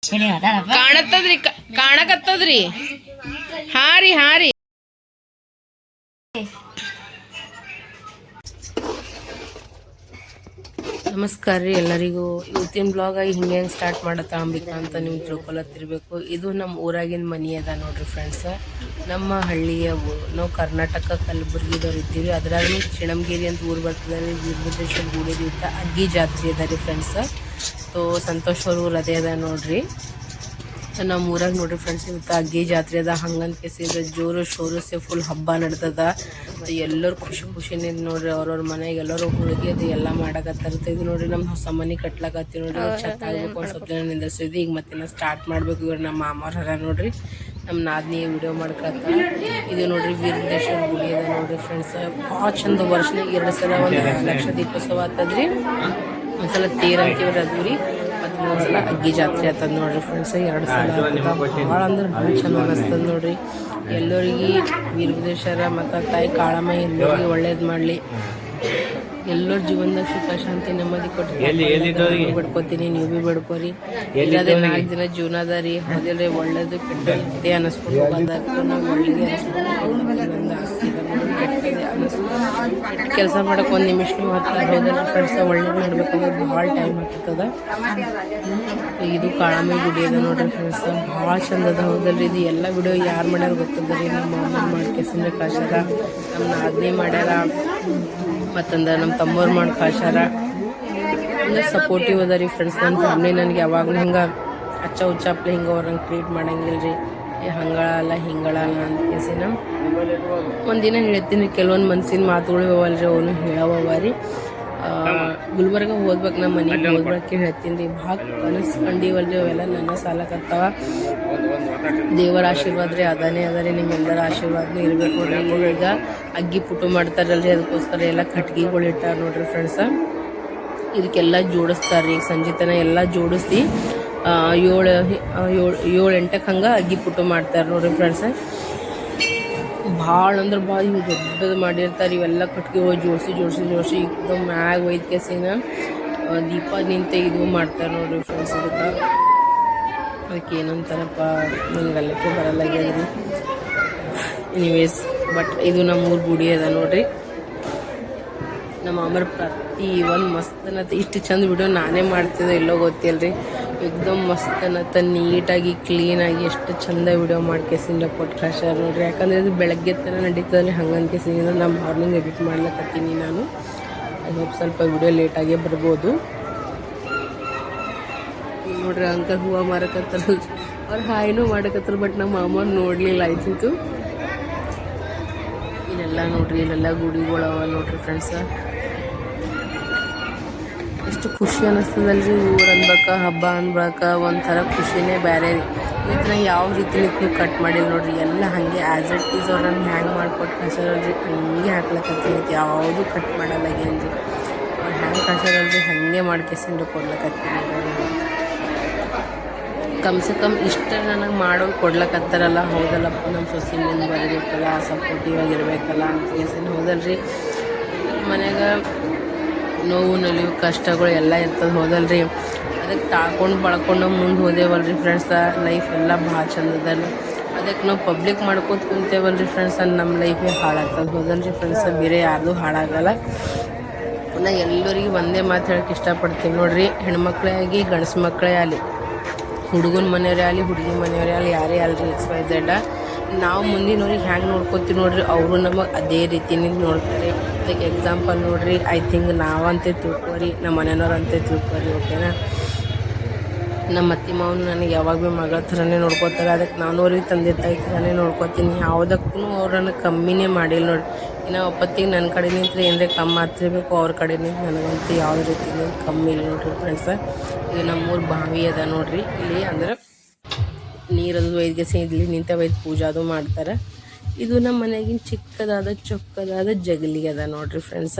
ಕಾಣತ್ತದ್ರಿ ಕಾಣಕತ್ತದ್ರಿ. ಹಾರಿ ಹಾರಿ. ನಮಸ್ಕಾರ ರೀ ಎಲ್ಲರಿಗೂ. ಇವತ್ತಿನ ಬ್ಲಾಗ್ ಹಿಂಗೆ ಸ್ಟಾರ್ಟ್ ಮಾಡತ್ತ ಅಂಬಿಕಾ ಅಂತ ನೀವು ತಿಳ್ಕೊಳತ್ತಿರ್ಬೇಕು. ಇದು ನಮ್ಮ ಊರಾಗಿನ ಮನಿ ಅದ ನೋಡ್ರಿ ಫ್ರೆಂಡ್ಸ್. ನಮ್ಮ ಹಳ್ಳಿಯ ನಾವು ಕರ್ನಾಟಕ ಕಲಬುರ್ಗಿದವ್ರು ಇದ್ದೀವಿ. ಅದ್ರಾಗ ಚಿಣಮಗೇರಿ ಅಂತ ಊರು ಬರ್ತದೆ. ವೀರಭದ್ರೇಶ್ವರ ಗುಡಿ ದಿವಸ ಅಗ್ಗಿ ಜಾತ್ರೆ ಅದ ರೀ ಫ್ರೆಂಡ್ಸ್. ಸಂತೋಷ್ ಅವ್ರ ಊರು ಅದೇ ಅದ ನೋಡ್ರಿ. ನಮ್ಮ ಊರಾಗ ನೋಡ್ರಿ ಫ್ರೆಂಡ್ಸ್ ಇವತ್ತು ಅಗ್ಗಿ ಜಾತ್ರೆ ಅದ. ಹಂಗಂತ ಕೇಸಿದ ಜೋರು ಶೋರಸ್ಸೆ ಫುಲ್ ಹಬ್ಬ ನಡ್ದದ. ಎಲ್ಲರೂ ಖುಷಿನೇ ನೋಡ್ರಿ. ಅವ್ರವ್ರ ಮನೆಗೆ ಎಲ್ಲರೂ ಹೋಳಿಗೆ ಅದು ಎಲ್ಲ ಮಾಡಕತ್ತಾರ. ಇದು ನೋಡ್ರಿ ನಮ್ಮ ಹೊಸ ಮನೆ ಕಟ್ಲಾಕತ್ತೀವಿ ನೋಡ್ರಿ. ಛತ್ ಆಗ್ಬೇಕು ಒಂದು ಸ್ವಲ್ಪ ಜನ ನಿಂದಿರ್ಸಿದ್ವಿ. ಈಗ ಮತ್ತೆ ಸ್ಟಾರ್ಟ್ ಮಾಡ್ಬೇಕು. ಇವ್ರು ನಮ್ಮ ಮಾಮಾರ್ ಹರ ನೋಡ್ರಿ. ನಮ್ಮ ನಾದಿನಿ ವಿಡಿಯೋ ಮಾಡ್ಕೊತ. ಇದು ನೋಡ್ರಿ ವೀರಭದ್ರೇಶ್ವರ ಗುಡಿ ಅದ ನೋಡ್ರಿ ಫ್ರೆಂಡ್ಸ್. ಭಾಳ ಚಂದ. ವರ್ಷನಾಗ 2 ಸಲ ಒಂದು ಲಕ್ಷ ದೀಪೋತ್ಸವ ಆಗ್ತದ್ರಿ. ಒಂದ್ಸಲ ತೇರ್ ಅಂತೀವ್ರಿ ಅದು ರೀ. ಮತ್ತು ಒಂದ್ಸಲ ಅಗ್ಗಿ ಜಾತ್ರೆ ಆಗ್ತದ ನೋಡ್ರಿ ಫ್ರೆಂಡ್ಸ್. 2 ಸಲ ಆಗ್ತದ. ಭಾಳ ಅಂದ್ರೆ ಭಾಳ ಚಂದ ಅನಿಸ್ತದ ನೋಡ್ರಿ. ಎಲ್ಲರಿಗೆ ವೀರಭದ್ರೇಶ್ವರ ಮತ್ತು ತಾಯಿ ಕಾಳಮ್ಮ ಎಲ್ಲರಿಗೆ ಒಳ್ಳೇದು ಮಾಡಲಿ. ಎಲ್ಲರ ಜೀವನದಾಗ ಸುಖ ಶಾಂತಿ ನೆಮ್ಮದಿ ಕೊಟ್ಟು ಬಿಡ್ಕೋತೀನಿ. ನೀವು ಭೀ ಬಿಡ್ಕೋರಿ. ಇಲ್ಲದೆ 4 ದಿನ ಜೀವನ ಅದ ರೀ. ಹೋದ್ರೆ ಒಳ್ಳೇದು ಕೆಟ್ಟದೇ ಅನ್ನಿಸ್ಕೊಂಡು ಬಂದಾಗ ನಾವು ಒಳ್ಳೇದೇ ಅನಿಸ್ಕೊಂಡು ಕೆಟ್ಟ ಕೆಲಸ ಮಾಡಕ್ಕೆ 1 ನಿಮಿಷನೂ ಹತ್ತಿರ ಹೋದ್ರೆ ಫ್ರೆಂಡ್ಸ್ ಒಳ್ಳೇದು ಮಾಡ್ಬೇಕಂದ್ರೆ ಭಾಳ ಟೈಮ್ ಆಗ್ತದ. ಇದು ಕಾಳಮ್ಮ ಗುಡಿ ಅದ ನೋಡ್ರಿ ಫ್ರೆಂಡ್ಸ್. ಭಾಳ ಚಂದ ಅದ ಹೋದಲ್ರಿ. ಇದು ಎಲ್ಲ ವಿಡಿಯೋ ಯಾರು ಮಾಡ್ಯಾರ ಗೊತ್ತದ ರೀ. ನಮ್ಮ ಅಮ್ಮ ಮಾಡ್ಕೇಸಿಂದ ಕಾಶಾರ, ನಮ್ಮ ನಾದಿನಿ ಮಾಡ್ಯಾರ, ಮತ್ತಂದ್ರೆ ನಮ್ಮ ತಮ್ಮವ್ರು ಮಾಡಿ ಕಾಶಾರ. ಅಂದ್ರೆ ಸಪೋರ್ಟಿವ್ ಅದ ರೀ ಫ್ರೆಂಡ್ಸ್. ನನ್ನ ಫ್ಯಾಮ್ಲಿ ನನಗೆ ಯಾವಾಗಲೂ ಹಿಂಗೆ ಅಚ್ಚ ಹುಚ್ಚಾಪ್ಲೆ ಹಿಂಗೆ ಅವ್ರಂಗೆ ಟ್ರೀಟ್ ಮಾಡಂಗಿಲ್ಲ ರೀ. ಹಂಗಳಲ್ಲ ಹಿಂಗಳಲ್ಲ ಅಂತ ಕೇಸಿನ ಒಂದಿನ ಹೇಳ್ತೀನಿ. ಕೆಲವೊಂದು ಮನ್ಸಿನ ಮಾತುಗಳು ಅವಲ್ರಿ, ಅವನು ಹೇಳವ ರೀ. ಗುಲ್ಬರ್ಗ ಹೋಗ್ಬೇಕು, ನಮ್ಮ ಮನೆಗೆ ಹೋಗ್ಬೇಕೆ ಹೇಳ್ತೀನಿ ರೀ. ಭಾಳ ಕನಸು ಕಂಡೀವಲ್ರಿ. ಅವೆಲ್ಲ ನನ್ನ ಸಾಲಕತ್ತಾವ. ದೇವರ ಆಶೀರ್ವಾದ ರೀ ಅದಾನೇ ಅದ ರೀ. ನಿಮ್ಮೆಲ್ಲರ ಆಶೀರ್ವಾದನೂ ಇರಬೇಕು ನೋಡ್ರಿ. ಈಗ ಅಗ್ಗಿ ಪುಟ್ಟು ಮಾಡ್ತಾರಲ್ರಿ, ಅದಕ್ಕೋಸ್ಕರ ಎಲ್ಲ ಕಟ್ಗೆಗಳು ಇಟ್ಟಾರ ನೋಡ್ರಿ ಫ್ರೆಂಡ್ಸ. ಇದಕ್ಕೆಲ್ಲ ಜೋಡಿಸ್ತಾರೆ ಈಗ ಸಂಜೆ ತನಕ ಎಲ್ಲ ಜೋಡಿಸಿ 7-8 ಹಂಗೆ ಅಗ್ಗಿ ಪುಟ್ಟು ಮಾಡ್ತಾರೆ ನೋಡ್ರಿ ಫ್ರೆಂಡ್ಸ. ಭಾಳ ಅಂದ್ರೆ ಭಾಳ ಇವು ದೊಡ್ಡದು ಮಾಡಿರ್ತಾರೆ. ಇವೆಲ್ಲ ಕಟ್ಗೆಗಳು ಜೋಡಿಸಿ ಈಗ ಮ್ಯಾಗ ಒಯ್ದ ಕೆಸಿನ ದೀಪ ನಿಂತ ಇದು ಮಾಡ್ತಾರೆ ನೋಡ್ರಿ ಫ್ರೆಂಡ್ಸ್. ಅದಕ್ಕೆ ಏನಂತಾರಪ್ಪ ನನಗಲ್ಲಕ್ಕೆ ಬರಲ್ಲಾಗ್ಯದ್ರಿ. ಎನಿವೇಸ್ ಬಟ್ ಇದು ನಮ್ಮೂರು ಗುಡಿ ಅದ ನೋಡ್ರಿ. ನಮ್ಮ ಅಮ್ಮರ ಪ್ರತಿ ಒಂದು ಮಸ್ತನತ್ತ. ಇಷ್ಟು ಚಂದ ವಿಡಿಯೋ ನಾನೇ ಮಾಡ್ತಿದ್ದೆ ಎಲ್ಲೋ ಗೊತ್ತಿಲ್ಲರಿ. ಎಕ್ದಮ್ ಮಸ್ತನತ್ತ ನೀಟಾಗಿ ಕ್ಲೀನಾಗಿ ಎಷ್ಟು ಚಂದ ವಿಡಿಯೋ ಮಾಡ್ಕೇಸಿಂದ ಕೊಟ್ಟು ಕಳ್ಸ್ಯಾರ ನೋಡ್ರಿ. ಯಾಕಂದರೆ ಇದು ಬೆಳಗ್ಗೆ ತನಕ ನಡೀತದ್ರಿ. ಹಂಗಂತ ಕೇಸಿಂದ ನಾನು ಮಾರ್ನಿಂಗ್ ಎಡಿಟ್ ಮಾಡ್ಲಕತ್ತೀನಿ ನಾನು. ಐ ಹೋಪ್ ಸ್ವಲ್ಪ ವಿಡಿಯೋ ಲೇಟಾಗೇ ಬರ್ಬೋದು ನೋಡ್ರಿ. ಅಂಕಲ್ ಹೂವು ಮಾರಕತ್ತಾರಲ್ರಿ, ಅವ್ರು ಹಾಯ್ನೂ ಮಾಡಕತ್ತಾರ. ಬಟ್ ನಮ್ಮ ಮಾಮ ನೋಡಲಿಲ್ಲ ಆಯ್ತಿತ್ತು. ಇಲ್ಲೆಲ್ಲ ನೋಡ್ರಿ, ಇಲ್ಲೆಲ್ಲ ಗುಡಿಗಳವ ನೋಡ್ರಿ ಫ್ರೆಂಡ್ಸ. ಎಷ್ಟು ಖುಷಿ ಅನ್ನಿಸ್ತದಲ್ರಿ. ಊರು ಅನ್ಬೇಕ, ಹಬ್ಬ ಅನ್ಬೇಕ, ಒಂಥರ ಖುಷಿನೇ ಬೇರೆ ರೀ. ಇದನ್ನ ಯಾವ ರೀತಿ ನೀವು ಕಟ್ ಮಾಡಿಲ್ಲ ನೋಡ್ರಿ. ಎಲ್ಲ ಹಾಗೆ ಆ್ಯಸ್ ಇಟ್ ಈಸ್ ಅವ್ರನ್ನ ಹ್ಯಾಂಗೆ ಮಾಡ್ಕೊಟ್ಟು ಕಳ್ಸಾರಲ್ರಿ. ಹಂಗೆ ಹಾಕ್ಲಕತ್ತೀನಿ. ಯಾವುದು ಕಟ್ ಮಾಡಲ್ಲಾಗೇನ್ರಿ. ಅವ್ರು ಹ್ಯಾಂಗೆ ಕಳ್ಸಾರಲ್ರಿ ಹಾಗೆ ಮಾಡ್ಕೇಸಿಂದು ಕೊಡ್ಲಕತ್ತೀನಿ. ಕಮ್ಸೆ ಕಮ್ ಇಷ್ಟ ನನಗೆ ಮಾಡೋರು ಕೊಡ್ಲಕತ್ತಾರಲ್ಲ. ಹೌದಲ್ಲಪ್ಪ, ನಮ್ಮ ಸೊಸೆ ಮುಂದೆ ಬರಬೇಕಲ್ಲ, ಸಪೋರ್ಟಿವ್ ಆಗಿರ್ಬೇಕಲ್ಲ ಅಂತ ಕೇಸಿನ ಹೌದಲ್ರಿ. ಮನ್ಯಾಗ ನೋವು ನಲಿವು ಕಷ್ಟಗಳು ಎಲ್ಲ ಇರ್ತದೆ ಹೌದಲ್ರಿ. ಅದಕ್ಕೆ ತಾಳ್ಕೊಂಡು ಬಳ್ಕೊಂಡು ನಾವು ಮುಂದೆ ಹೋದೇವಲ್ರಿ ಫ್ರೆಂಡ್ಸ. ಲೈಫ್ ಎಲ್ಲ ಭಾಳ ಚಂದದಲ್ಲ. ಅದಕ್ಕೆ ನಾವು ಪಬ್ಲಿಕ್ ಮಾಡ್ಕೋತ ಕುಂತೇವಲ್ರಿ ಫ್ರೆಂಡ್ಸ, ನಮ್ಮ ಲೈಫೇ ಹಾಳಾಗ್ತದೆ ಹೌದಲ್ರಿ ಫ್ರೆಂಡ್ಸ. ಬೇರೆ ಯಾರ್ದು ಹಾಳಾಗಲ್ಲ. ನಾ ಎಲ್ಲರಿಗೂ ಒಂದೇ ಮಾತು ಹೇಳಕ್ಕೆ ಇಷ್ಟಪಡ್ತೀನಿ ನೋಡ್ರಿ. ಹೆಣ್ಮಕ್ಳೇ ಆಗಿ ಗಂಡಸು ಮಕ್ಕಳೇ ಆಗಲಿ, ಹುಡುಗನ ಮನೆಯವರೇ ಆಗಲಿ ಹುಡುಗಿ ಮನೆಯವರೇ ಆಗಲಿ, ಯಾರೇ ಅಲ್ರಿ XYZ, ನಾವು ಮುಂದಿನವ್ರಿಗೆ ಹ್ಯಾಂಗೆ ನೋಡ್ಕೊತೀವಿ ನೋಡ್ರಿ, ಅವರು ನಮಗೆ ಅದೇ ರೀತಿನೇ ನೋಡ್ತಾರೆ. ಅದಕ್ಕೆ ಎಕ್ಸಾಂಪಲ್ ನೋಡ್ರಿ. ಐ ಥಿಂಕ್ ನಾವಂತೆ ತಿಳ್ಕೊರಿ, ನಮ್ಮ ಮನೆಯವ್ರಂತೆ ತಿಳ್ಕೊರಿ. ಓಕೆನಾ. ನಮ್ಮ ಅತ್ತೆ ಮಾವನು ನನಗೆ ಯಾವಾಗ ಭೀ ಮಗಳ ಥರನೇ ನೋಡ್ಕೋತಾರೆ. ಅದಕ್ಕೆ ನಾನು ಅವ್ರಿಗೆ ತಂದೆ ತಾಯಿ ಥರನೇ ನೋಡ್ಕೋತೀನಿ. ಯಾವುದಕ್ಕೂ ಅವ್ರನ್ನ ಕಮ್ಮಿನೇ ಮಾಡಿಲ್ಲ ನೋಡ್ರಿ. ಇನ್ನು ಒಪ್ಪತ್ತಿಗೆ ನನ್ನ ಕಡೆ ನಿಂತ್ರೆ ಏನರೇ ಕಮ್ಮಿ ಆಗ್ತಿರ್ಬೇಕು, ಅವ್ರ ಕಡೆ ನಿಂತು ನನಗಂತೂ ಯಾವುದೇ ರೀತಿಯಿಂದ ಕಮ್ಮಿ ಇಲ್ಲ ನೋಡ್ರಿ ಫ್ರೆಂಡ್ಸ. ಇದು ನಮ್ಮೂರು ಬಾವಿ ಅದ ನೋಡ್ರಿ. ಇಲ್ಲಿ ಅಂದ್ರೆ ನೀರದು ಒಯ್ದ್ಗೆಸಿ ಇಲ್ಲಿ ನಿಂತ ಒಯ್ದು ಪೂಜೆ ಅದು ಮಾಡ್ತಾರೆ. ಇದು ನಮ್ಮ ಮನೆಗಿನ ಚಿಕ್ಕದಾದ ಚೊಕ್ಕದಾದ ಜಗಲಿ ಅದ ನೋಡ್ರಿ ಫ್ರೆಂಡ್ಸ.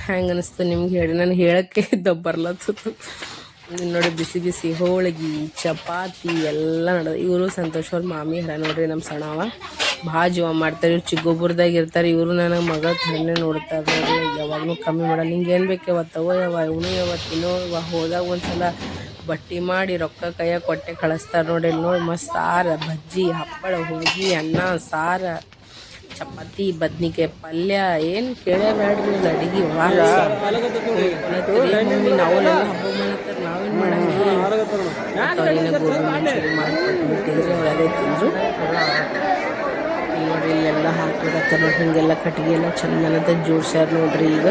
ಹೆಂಗೆ ಅನಿಸ್ತು ನಿಮ್ಗೆ ಹೇಳಿ. ನಾನು ಹೇಳೋಕ್ಕೆ ಬರ್ಲತ್ತಿತ್ತು ನೋಡಿ. ಬಿಸಿ ಬಿಸಿ ಹೋಳಿಗೆ ಚಪಾತಿ ಎಲ್ಲ ನಡೆದ. ಇವರು ಸಂತೋಷ್ ಅವ್ರ ಮಾಮಿ ಹರ ನೋಡ್ರಿ. ನಮ್ಮ ಸಣ್ಣವ ಭಾಳ ಜೀವ ಮಾಡ್ತಾರೆ. ಇವ್ರು ಚಿಕ್ಕೊಬ್ಬರದಾಗ ಇರ್ತಾರೆ. ಇವರು ನನಗೆ ಮಗ ಥರನೇ ನೋಡ್ತಾರೆ ನೋಡ್ರಿ. ಯಾವಾಗಲೂ ಕಮ್ಮಿ ಮಾಡಲ್ಲ. ನಿಂಗೆ ಏನು ಬೇಕು ಯಾವತ್ತವ ಇವನು ಯಾವತ್ತು ಇನ್ನೋ ಹೋದಾಗ ಒಂದು ಸಲ ಬಟ್ಟಿ ಮಾಡಿ ರೊಕ್ಕ ಕೈಯಾಗ ಕೊಟ್ಟೆ ಕಳಿಸ್ತಾರೆ ನೋಡಿ. ನೋಡಿ ಮಸ್ತ್ ಸಾರು, ಬಜ್ಜಿ, ಹಪ್ಪಳ, ಹೋಳಿಗೆ, ಅನ್ನ, ಸಾರು, ಚಪಾತಿ, ಬದ್ನಿಕಾಯಿ ಪಲ್ಯ, ಏನು ಕೇಳಬೇಡ್ರಿ ಇಲ್ಲಿ ಅಡಿಗೆ ವಾರ ಮಮ್ಮಿ ನಾವೆಲ್ಲ ಹಬ್ಬ ಮಾಡತ್ತಾರೆ, ನಾವೇನು ಮಾಡಂಗಿಲ್ಲ. ಅವ್ರಿನ ಗೋಬಿ ಮಂಚೂರಿ ಮಾಡಿಕೊಟ್ಟು ಬಿಟ್ಟಿದ್ರು, ಅವ್ರು ಅದೇ ತಿಂದರು. ನೋಡ್ರಿ ಇಲ್ಲೆಲ್ಲ ಹಾಕ್ಬಿಡತ್ತಾರೆ ನೋಡ್ರಿ, ಹಿಂಗೆಲ್ಲ ಕಟ್ಟಿಗೆ ಎಲ್ಲ ಚಂದನದ ಜೋಡ್ಸ್ಯಾರ ನೋಡ್ರಿ. ಈಗ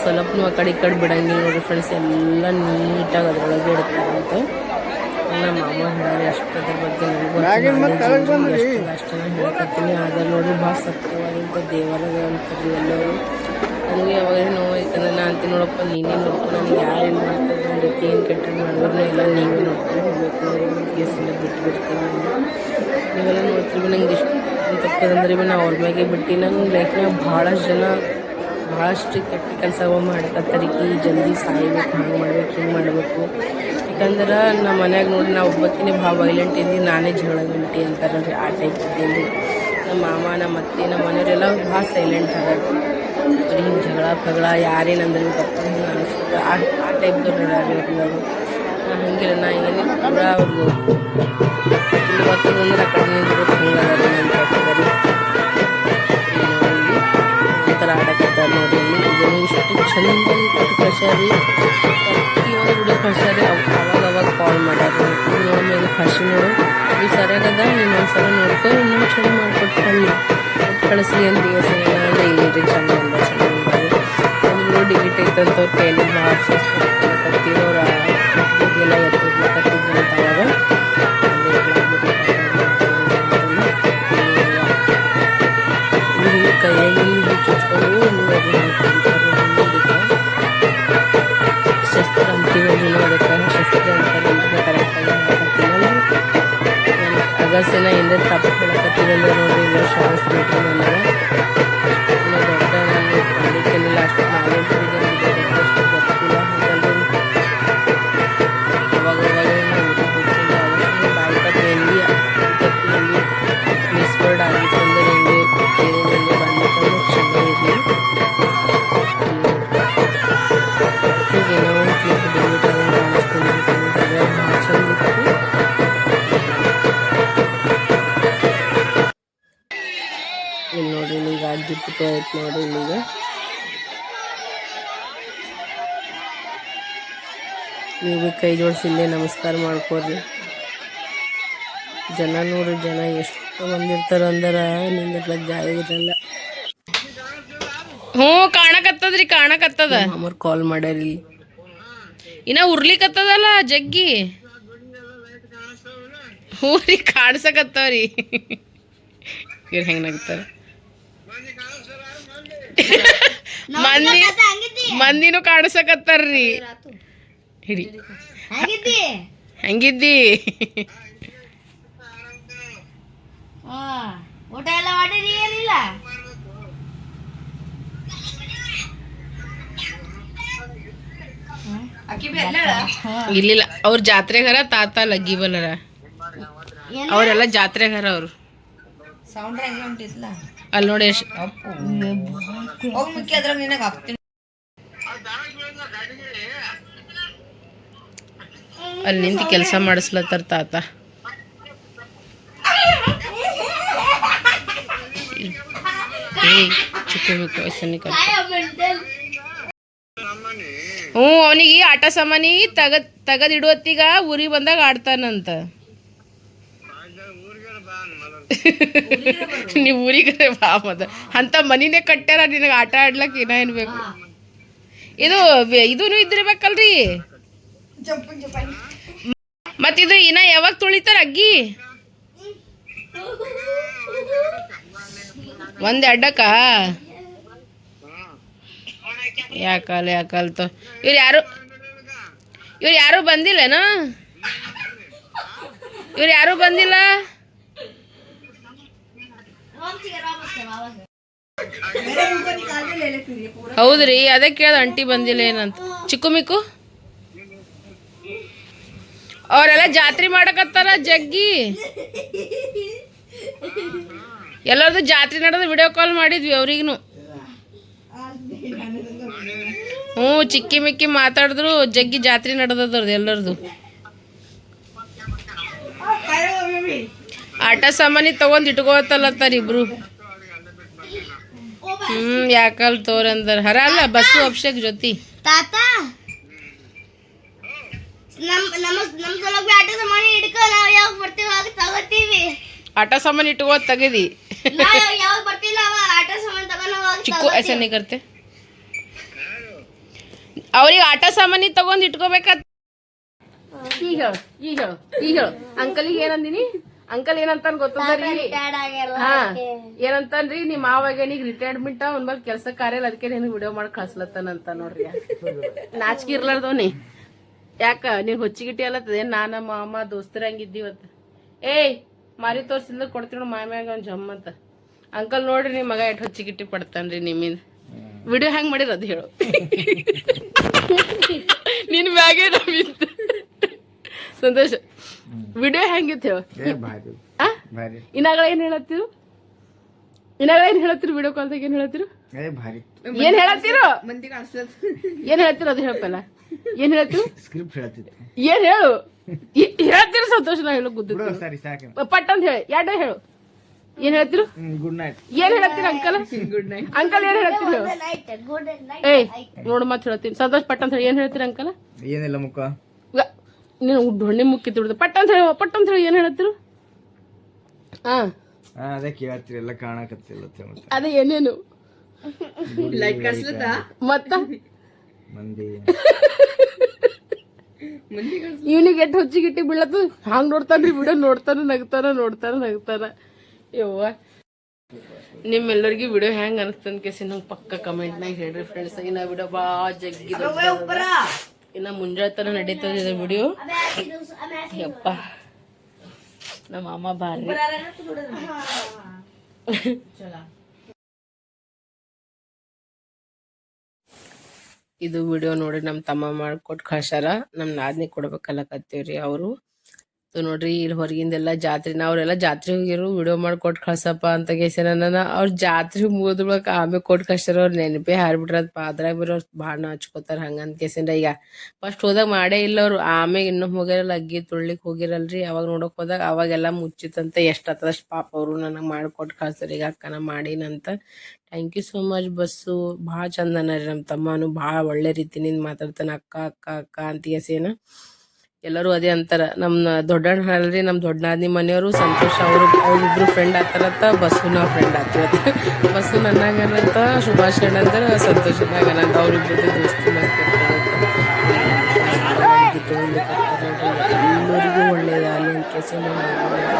ಸ್ವಲ್ಪನೂ ಆ ಕಡೆ ಈ ಕಡೆ ಬಿಡಂಗಿಲ್ಲ ನೋಡ್ರಿ ಫ್ರೆಂಡ್ಸ್, ಎಲ್ಲ ನೀಟಾಗಿ ಅದ್ರೊಳಗೆ ಇಡ್ತಾರಂತ. ನಮ್ಮ ಮಾಮ ಹೇಳಾರೆ ಅಷ್ಟದ್ರ ಬಗ್ಗೆ ನನಗೂ ಅಷ್ಟನ್ನ ಹೇಳ್ಕೊತೀನಿ. ಆದ್ರೆ ನೋಡ್ರಿ ಭಾಳ ಸತ್ಯವಾದಂಥ ದೇವರದ ಅಂತಾರೆ ಎಲ್ಲರೂ. ನನಗೆ ಯಾವಾಗ ನೋವು ಯಾಕಂದ್ರೆ ನಾನು ಅಂತೀನಿ ನೋಡಪ್ಪ ನೀನೇ ನೋಡ್ಕೊಂಡು ನನಗೆ ಯಾರು ಏನು ಮಾಡ್ತಾರೆ ನನ್ನ ಜೊತೆ ಏನು ಕೆಟ್ಟ ಮಾಡಿದ್ರು ಎಲ್ಲ ನೀವೇ ನೋಡ್ಕೊಂಡು ಹೋಗ್ಬೇಕು ನೋಡಿ ಕೇಸೆಲ್ಲ ಬಿಟ್ಬಿಡ್ತೀನಿ. ನೀವೆಲ್ಲ ನೋಡ್ತೀವಿ ನಂಗೆ ಇಷ್ಟ ತಪ್ಪದಂದ್ರೆ ಭೀ ನಾವು ಅವ್ರ ಮ್ಯಾಗೆ ಬಿಟ್ಟು ನನ್ನ ಲೈಫ್ನಾಗ ಭಾಳಷ್ಟು ಕೆಟ್ಟ ಕೆಲಸಗಳು ಮಾಡಕತ್ತರಿಕಿ, ಜಲ್ದಿ ಸಾಯ್ಬೇಕು, ಹಂಗೆ ಮಾಡ್ಬೇಕು, ಹಿಂಗೆ ಮಾಡಬೇಕು. ಯಾಕಂದ್ರೆ ನಮ್ಮ ಮನ್ಯಾಗ ನೋಡಿ ನಾವು ಒಬ್ಬತ್ತಿನೇ ಭಾಳ ವೈಲೆಂಟ್ ಇದ್ದು, ನಾನೇ ಜಗಳ ಗಂಟಿ ಅಂತಾರಲ್ರಿ, ಆ ಟೈಪ್ ಇದ್ದೀನಿ. ನಮ್ಮ ಮಾಮ, ನಮ್ಮ ಅತ್ತೆ, ನಮ್ಮ ಮನೆಯವರೆಲ್ಲ ಭಾಳ ಸೈಲೆಂಟ್ ಅದ. ಬರೀ ಹಿಂಗೆ ಜಗಳ ಪಗಳ ಯಾರೇನಂದ್ರೆ ತಪ್ಪ ಹಿಂಗೆ ಅನಿಸ್ತಾರೆ, ಆ ಟೈಪ್ದವ್ರು ಹೇಳೋರು. ಹಂಗಿಲ್ಲ ನಾ ಏನಿಲ್ಲ ಪೂರ ಅವ್ರಿಗೂ ಇವತ್ತದಂದ್ರೆ ಆ ಕಡೆ ನಿಂತು ಹಂಗೆ ಅದ ನನ್ನ ತಪ್ಪದರಿ. ಒಂಥರ ಆಡಕತ್ತಾರೆ ನೋಡಿ. ಇದನ್ನು ಇಷ್ಟು ಚೆಂದಾಗಿ ಕೊಟ್ಟು ಕಳ್ಸ್ಯಾರಿ, ಪ್ರತಿಯೊಂದು ವಿಡಿಯೋ ಕಳ್ಸ್ಯಾರಿ. ಅವಾಗ ಕಾಲ್ ಮಾಡ್ಯಾರ, ಇದು ನೋಡಿ ಇದು ಕಳ್ಸಿ ನೋಡು, ಇದು ಸರಿಯಾಗದ, ಇನ್ನೊಂದು ಸಲ ನೋಡ್ಕೊ, ಇನ್ನೊಂದು ಚಂದ ಮಾಡಿಕೊಟ್ಟು ಕಳಿಸ್ಲಿ ಅಂತ ಅಂದ್ರೆ ಇಲ್ಲಿರಿ ಚಂದ ಅಂದ ಚೆನ್ನಾಗಿ ಒಂದು ವಿಡಿಯೋ ಡಿಲೀಟ್ ಐತಂತವ್ರ ಕೈಯಲ್ಲಿ ಭಾಳ ಕತ್ತಿರೋರು ಎಲ್ಲ ಎತ್ತಿರ್ಲಕತ್ತಿದ್ರು ಅಂತ ಅವಾಗ ಹಿಂಗೆ ಕೈಯಾಗಿಂದ ಚುಚ್ಕೊಂಡು ಹಿಂಗೆ ಶಸ್ತ್ರ ಅಂತೀವಿ ಅದಕ್ಕೆ ಶಸ್ತ್ರ ಅಂತಾರೆ ಕರೆಕ್ಟಾಗಿ ಹಾಕತ್ತೀನಿ. ಅಗಸ್ಸಿನ ಹಿಂದೆ ತಪ್ಪು ಹೇಳಕತ್ತಿದಂದ್ರೆ ನೋಡ್ರಿ ಇಲ್ಲ ಶಾಸ್ ಬಿಟ್ಟರೆ ನನಗೆ ದೊಡ್ಡ ನಾನು ಪಂಡಿತನಿಲ್ಲ, ಅಷ್ಟು ನಾಲೆಜ್ ಇದೆ, ಅಷ್ಟು ಗೊತ್ತಿಲ್ಲ. ಹಾಗಲ್ರಿ ಅವಾಗ ನಾವು ಊರಿಗೆ ಹೋಗ್ತೀನಿ ಅವಶ್ಯ ಬಾಯಿ ಕಟ್ಟು ಹೆಂಗೆ ತಪ್ಪಿ ಮಿಸ್ವರ್ಡ್ ಆಗಿತ್ತು ಅಂದರೆ ಹೆಂಗೆ ಬೇರೆ ಬಂದಿತ್ತು ಕ್ಷಮೆ ಇರಲಿ. ಏನೋ ಒಂದು ಕ್ಲಿಪ್ ಡಿಲೀಟ್ ಆದಂಗೆ ಕಾಣಿಸ್ತೀನಿ ಅಂತಂದಿದ್ದಾರೆ, ಭಾಳ ಚಂದ ಇತ್ತು. ಇಲ್ಲಿ ನೋಡ್ರಿ ಈಗ ಗಿಫ್ಟ್ ಆಯ್ತು ನೋಡಿ. ಇಲ್ಲಿಗ ನೀವು ಕೈ ಜೋಡಿಸಿ ಇಲ್ಲೇ ನಮಸ್ಕಾರ ಮಾಡ್ಕೊಡ್ರಿ. ಜನ ನೋಡ್ರಿ, ಜನ ಎಷ್ಟು ಬಂದಿರ್ತಾರ ಅಂದ್ರೆ ನಿಂದಿರ್ಲಕ್ಕ ಜಾಗ ಇರಲ್ಲ. ಹ್ಞೂ ಕಾಣಕತ್ತದ್ರಿ, ಕಾಣಕತ್ತದ. ಅಮ್ಮರ್ ಕಾಲ್ ಮಾಡ್ಯಾರಿ, ಇನ್ನ ಉರ್ಲಿಕತ್ತದಲ್ಲ ಜಗ್ಗಿ. ಹ್ಞೂ ರೀ ಕಾಡ್ಸಕತ್ತವ್ರಿ. ಇವ್ರು ಹೆಂಗೆ ನಗ್ತಾರ, ಮಂದಿನೂ ಕಾಡ್ಸಕತ್ತಾರ್ರಿ. ಹಿಡಿ ಹೆಂಗಿದ್ದಿ? ಊಟ ಎಲ್ಲ ಮಾಡಿರಿ? ಏನಿಲ್ಲ ಇಲ್ಲಿಲ್ಲ, ಅವ್ರ ಜಾತ್ರೆಗಾರ ತಾತ ಲಗ್ಗಿ ಬಲ್ಲರ, ಅವರೆಲ್ಲ ಜಾತ್ರೆಗಾರ. ಅವರು ಅಲ್ಲಿ ನೋಡಿ ಅಲ್ಲಿ ನಿಂತು ಕೆಲಸ ಮಾಡಿಸ್ಲತ್ತಾರ ತಾತ. ಹ್ಞೂ ಅವನಿಗೆ ಆಟ ಸಾಮಾನಿ ತಗದಿಡುವತ್ತಿಗ ಊರಿಗೆ ಬಂದಾಗ ಆಡ್ತಾನಂತ. ನೀವು ಊರಿಗೆ ಬಾ ಮದ ಅಂತ ಮನಿನೇ ಕಟ್ಟ್ಯಾರ ನಿನಗೆ ಆಟ ಆಡ್ಲಕ್ಕ. ಏನ ಏನ್ ಬೇಕು? ಇದೂ ಇದ್ದಿರ್ಬೇಕಲ್ರಿ. ಮತ್ತಿದು ಇನ್ನ ಯಾವಾಗ ತುಳಿತಾರ ಅಗ್ಗಿ? ಒಂದ್ ಅಡ್ಡಕ್ಕ ಯಾಕಲ್ತ ಇವ್ರು ಯಾರು ಬಂದಿಲ್ಲನ? ಇವ್ರು ಯಾರು ಬಂದಿಲ್ಲ. ಹೌದ್ರಿ, ಅದೇ ಕೇಳ್ದ ಅಂಟಿ ಬಂದಿಲ್ಲ ಏನಂತ. ಚಿಕ್ಕು ಮಿಕ್ಕು ಅವರೆಲ್ಲ ಜಾತ್ರೆ ಮಾಡಕತ್ತಾರ ಜಗ್ಗಿ. ಎಲ್ಲರದು ಜಾತ್ರೆ ನಡೆದ ವಿಡಿಯೋ ಕಾಲ್ ಮಾಡಿದ್ವಿ ಅವ್ರಿಗೂ. ಹ್ಞೂ ಚಿಕ್ಕಿ ಮಿಕ್ಕಿ ಮಾತಾಡಿದ್ರು ಜಗ್ಗಿ ಜಾತ್ರೆ ನಡೆದದ್ರದ್ದು ಎಲ್ಲರದು. ಆಟ ಸಾಮಾನಿ ತಗೊಂಡ್ ಇಟ್ಕೋತಲ್ಲತ್ತಾರ ಇಬ್ರು. ಯಾಕಲ್ ತೋರಂದರ್ ಹರ ಅಲ್ಲ ಬಸ್ಸು ಅಭಿಷೇಕ್ ಜೊತೆ ತಾತ ನಮ್ ಸಲುವಾಗಿ ಆಟ ಸಾಮಾನು ಹಿಡ್ಕೊ, ನಾವ್ ಯಾವಾಗ ಬರ್ತೀವಿ ಆಗ ತಗೋತೀವಿ. ಆಟ ಸಾಮಾನು ಇಟ್ಕೋ ತೆಗದಿ ಯಾವಾಗ ಬರ್ತಿಲ್ಲ ಅವ ಆಟ ಸಾಮಾನು ತಗೊಂಡ್ ಚಿಕ್ಕು ऐसे नहीं करते. ಅವ್ರಿಗೆ ಆಟ ಸಾಮಾನಿ ತಗೊಂಡ್ ಇಟ್ಕೋಬೇಕಾದ. ಈಗ ಹೇಳು ಅಂಕಲಿಗೆ ಏನಂದಿನಿ? ಅಂಕಲ್ ಏನಂತಾನ ಗೊತ್ತದ್ರಿ? ಹಾ ಏನಂತಾನ್ರಿ, ನಿಮ್ ಮಾವಾಗೇನಿಗ್ ರಿಟೈರ್ಮೆಂಟ್ ಅವ್ನ ಮೇಲೆ ಕೆಲ್ಸ ಕಾರ್ಯ ಅದಕ್ಕೆ ನಿನಗೆ ವಿಡಿಯೋ ಮಾಡಿ ಕಳ್ಸ್ಲತ್ತಾನಂತ ನೋಡ್ರಿ. ನಾಚಿಕೆ ಇರ್ಲಾರ್ದವ್ನಿ. ಯಾಕ ನೀನ್ ಹೊಚ್ಚಿಗಿಟ್ಟಿ ಅಲ್ಲತ್ತದ? ನಾನ ಮಾಮ ದೋಸ್ತರಂಗಿದ್ದೀವತ್ತ. ಏಯ್ ಮಾರಿ ತೋರ್ಸಿಲ್ಲ ಕೊಡ್ತೀವಿ ಮಾಮ್ಯಾಗ ಒಂದ್ ಜಮ್ ಅಂತ. ಅಂಕಲ್ ನೋಡ್ರಿ ನಿಮ್ ಮಗ ಎಷ್ಟ್ ಹೊಚ್ಚಿಗಿಟ್ಟಿ ಪಡ್ತಾನ್ರಿ ನಿಮ್ಮಿಂದ. ವಿಡಿಯೋ ಹೆಂಗ್ ಮಾಡಿರ ಅದು ಹೇಳು. ನಿನ್ ಮ್ಯಾಗೆ ನಮ್ಮಿಂದ ಸಂತೋಷ. ವಿಡಿಯೋ ಹೆಂಗಿತ್ತು ಹೇಳು. ಇನ್ನಾಗಳ ಏನ್ ಹೇಳತ್ತೀರು? ವಿಡಿಯೋ ಕಾಲ್ದಾಗ ಏನ್ ಹೇಳತ್ತೀರು? ಏನ್ ಹೇಳತ್ತೀರು? ಏನ್ ಹೇಳ್ತೀರ ಅದು ಹೇಳಪ್ಪಲ್ಲ. ಏನ್ ಹೇಳ್ತೀರು? ಏನ್ ಹೇಳು ಹೇಳ್ತೀರ ಸಂತೋಷ. ನಾ ಹೇಳು ಗುದ್ದ ಪಟ್ ಅಂತ ಹೇಳಿ ಎರಡ ಹೇಳು. ಏನ್ ಹೇಳ್ತಿರು? Good night. ಏನ್ ಹೇಳತ್ತೀರ ಅಂಕಲ್? Good night. ಅಂಕಲ್ ಏನ್ ಹೇಳ್ತೀರಿ? ಏಯ್ ನೋಡು ಮತ್ ಹೇಳ್ತೀನಿ. ಸಂತೋಷ್ ಪಟ್ ಅಂತ ಹೇಳಿ ಏನ್ ಹೇಳ್ತೀರ ಅಂಕಲ್? ಏನಿಲ್ಲ ಮುಖ ನೀನು ದೊಣ್ಣೆ ಮುಕ್ಕಿ ತುಡ್ದು ಪಟ್ ಅಂತ ಹೇಳಿ ಏನ್ ಹೇಳ್ತಿರು? ಅದೇ ಕೇಳ್ತೀರಿ ಎಲ್ಲ ಕಾಣಕತ್ತಿಲ್ಲ. ಅದೇ ಏನೇನು ಮತ್ತ ಮಂದಿ ಇವನಿಗೆ ಎಟ್ಟು ಹೊಚ್ಚಿಗಿಟ್ಟಿ ಬೀಳತ್ತು. ಹಂಗ್ ನೋಡ್ತಾನ್ರಿ ವಿಡಿಯೋ ನಗ್ತಾನ. ಯವ್ವ ನಿಮ್ಮೆಲ್ಲರಿಗೂ ವಿಡಿಯೋ ಹೆಂಗ್ ಅನಿಸ್ತಂತ ಕೇಸಿ ನಂಗೆ ಪಕ್ಕ ಕಮೆಂಟ್ನಾಗ ಹೇಳ್ರಿ ಫ್ರೆಂಡ್ಸ್. ಇನ್ನ ವಿಡಿಯೋ ಭಾಳ ಜಗ್ಗಿದ, ಇನ್ನ ಮುಂಜಾನೆ ನಡೀತದ ವಿಡಿಯೋ. ಯಪ್ಪ ನಮ್ಮ ಅಮ್ಮ ಬಾರಿ. ಇದು ವಿಡಿಯೋ ನೋಡಿ ನಮ್ಮ ತಮ್ಮ ಮಾಡ್ಕೊಟ್ಟು ಕಳ್ಸಾರ. ನಮ್ಮ ನಾದ್ನಿ ಕೊಡ್ಬೇಕಲ್ಲಕತ್ತೀವ್ರಿ ಅವರು. ನೋಡ್ರಿ ಇಲ್ಲಿ ಹೊರಗಿಂದೆಲ್ಲ ಜಾತ್ರೆ, ಅವ್ರೆಲ್ಲ ಜಾತ್ರೆ ಹೋಗಿರು ವಿಡಿಯೋ ಮಾಡ್ಕೊಟ್ಟು ಕಳ್ಸಪ್ಪ ಅಂತ ಕೇಸಿ ನನ್ನ ಅವ್ರ ಜಾತ್ರೆ ಮುಗಿದ್ಬಿಡಕ್ ಆಮೇಲೆ ಕೊಟ್ಟು ಕಳ್ಸಾರ. ಅವ್ರ ನೆನಪೇ ಹಾರ್ಬಿಟ್ರದ್ ಅದ್ರಾಗ ಬೇರೆ ಅವ್ರು ಭಾಳ ಹಚ್ಕೋತಾರ ಹಂಗಂತ ಕೇಸಿಂದ. ಈಗ ಫಸ್ಟ್ ಹೋದಾಗ ಮಾಡೇ ಇಲ್ಲ ಅವ್ರು. ಆಮೇಲೆ ಇನ್ನೂ ಹೋಗಿರಲ್ಲ, ಅಗ್ಗಿ ತುಳ್ಲಿಕ್ ಹೋಗಿರಲ್ರಿ. ಅವಾಗ ನೋಡಕ್ ಹೋದಾಗ ಅವಾಗೆಲ್ಲ ಮುಚ್ಚಿತಂತ ಎಷ್ಟ್ ಆತದಷ್ಟು ಪಾಪ ಅವರು ನನಗೆ ಮಾಡ್ಕೊಟ್ಟು ಕಳ್ಸಾರ. ಈಗ ಅಕ್ಕನ ಮಾಡಿನಂತ. ಥ್ಯಾಂಕ್ ಯು ಸೋ ಮಚ್ ಬಸ್ಸು. ಭಾಳ ಚಂದನ ರೀ ನಮ್ಮ ತಮ್ಮನು. ಭಾಳ ಒಳ್ಳೆ ರೀತಿನಿಂದ ಮಾತಾಡ್ತಾನೆ. ಅಕ್ಕ ಅಕ್ಕ ಅಕ್ಕ ಅಂತ ಕೇಸಿನ ಎಲ್ಲರೂ ಅದೇ ಅಂತಾರ. ನಮ್ಮ ದೊಡ್ಡಣ್ಣ ಅಲ್ರಿ, ನಮ್ಮ ದೊಡ್ಡ ನಾದಿನಿ ಮನೆಯವರು ಸಂತೋಷ್ ಅವ್ರಿಬ್ರು ಫ್ರೆಂಡ್ ಆಗ್ತಾರತ್ತ. ಬಸ್ಸು ನಾವು ಫ್ರೆಂಡ್ ಆಗ್ತೀವತ್ತ. ಬಸ್ಸು ನನ್ನಾಗನಂತ, ಸುಭಾಷ್ ಅಂದ್ರ ಸಂತೋಷನಾಗನಂತ. ಅವ್ರಿಬ್ರದ್ದು ದೋಸ್ತಿ ಮಸ್ತ್ ಎಲ್ಲರಿಗೂ ಒಳ್ಳೇದಾಗಲಿ ಅಂತ ಕೇಸಿ ನೋಡ್ರಿ ಅವರೆಲ್ಲ